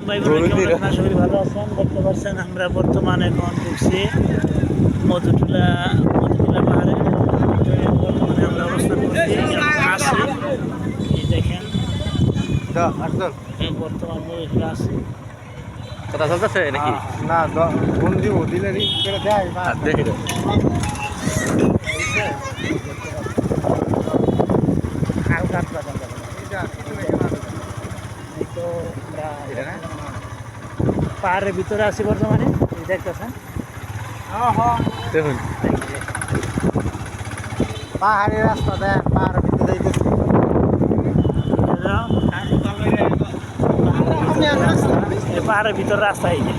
ভাই বোনেরা কেমন আছেন? আশা করি ভালো আছেন। দেখতে পাচ্ছেন আমরা বর্তমানে এখন ঢুকছি মধুটুলা পাহাড়ে। বর্তমানে আমরা অবস্থান করছি আছি, এই দেখেন বর্তমান মধুটুলা আছি। কথা চলতেছে নাকি? না ফোন দিব দিলে রিং করে দেয় দেখি পাহাড়ের ভিতরে আছি বর্তমানে, দেখতেছেন। দেখুন পাহাড়ি রাস্তা দেখ পাহাড়ের ভিতরে পাহাড়ের ভিতর রাস্তা, এই যে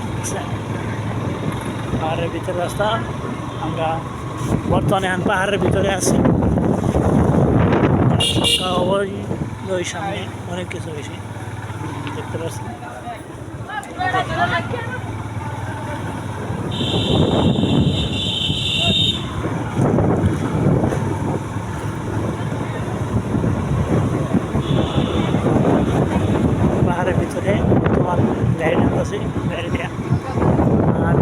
পাহাড়ের ভিতর রাস্তা। আমরা বর্তমানে এখন পাহাড়ের ভিতরে আছি। ওই সামনে অনেক কিছু হয়েছে দেখতে পাচ্ছি। পাহাড়ের ভিতরে তোমার গাড়ি নামতেছি, গাড়ি দেওয়া আর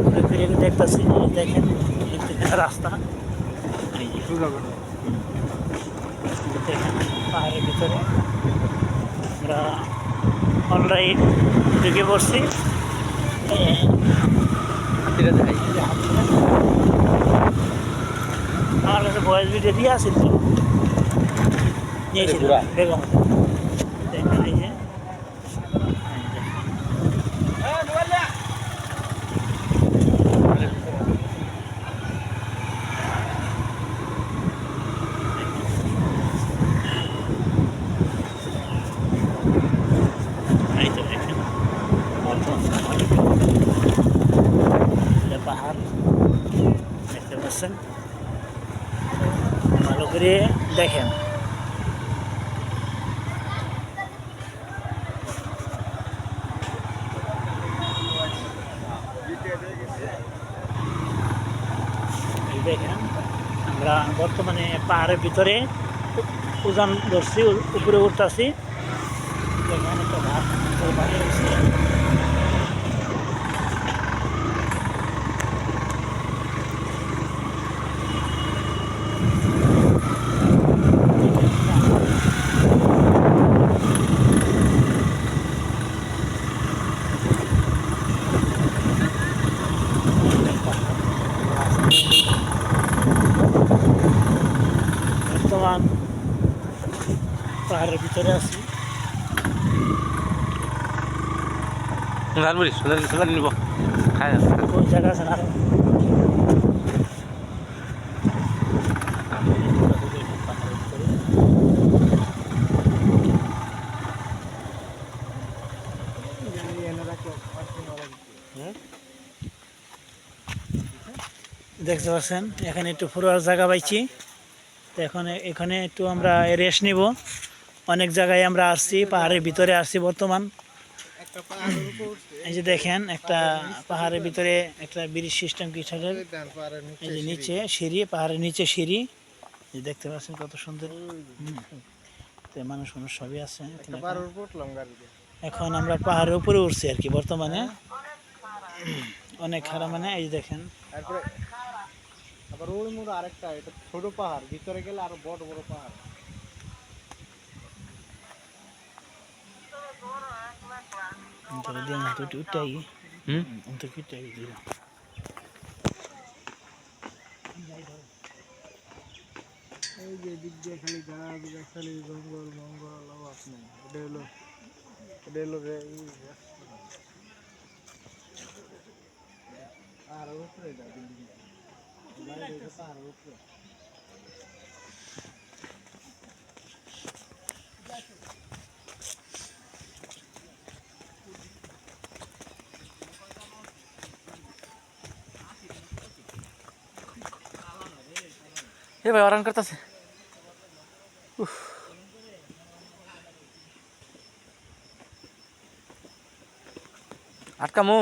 ঘুরে ফিরে দেখতেছি। দেখেন রাস্তা, দেখেন পাহাড়ের ভিতরে আমরা অনলাইন ঢুকে পড়ছি। আমার কাছে ভয়েস ভিডিও দিয়ে আসিল তো নিয়েছিল বেগম। দেখেন এই যে পাহাড় দেখতে পাচ্ছেন, ভালো করে দেখেন। দেখেন আমরা বর্তমানে পাহাড়ের ভিতরে উজান ধরছি, উপরে উঠতেছি। দেখেন একটা ঘাট বর্তমান পাহাড়ের ভিতরে আছি। নিব কোন জায়গা আছে না দেখতে পাচ্ছেন। এখানে একটু ফুরার জায়গা পাইছি, তো এখানে একটু আমরা রেস্ট নিব। অনেক জায়গায় আমরা আসছি, পাহাড়ের ভিতরে আসছি বর্তমান। এই যে দেখেন একটা পাহাড়ের ভিতরে একটা ব্রিজ সিস্টেম কিছু, এই যে নিচে সিঁড়ি, পাহাড়ের নিচে সিঁড়ি দেখতে পাচ্ছেন কত সুন্দর। মানুষ সবই আছে। এখন আমরা পাহাড়ের উপরে উঠছি আর কি বর্তমানে, অনেক খারাপ। মানে এই দেখেন আবার ওই মোড় আরেকটা, এটা ছোট পাহাড়, ভিতরে গেলে আরো বড় বড় পাহাড়। এই যে দিক দিয়ে খালি গাছ খালি জঙ্গল মঙ্গল অভাব নেই। এটা হলো আর উপরে পাহাড়ের উপরে এ ভাই অরান করতেছে। আটকামো।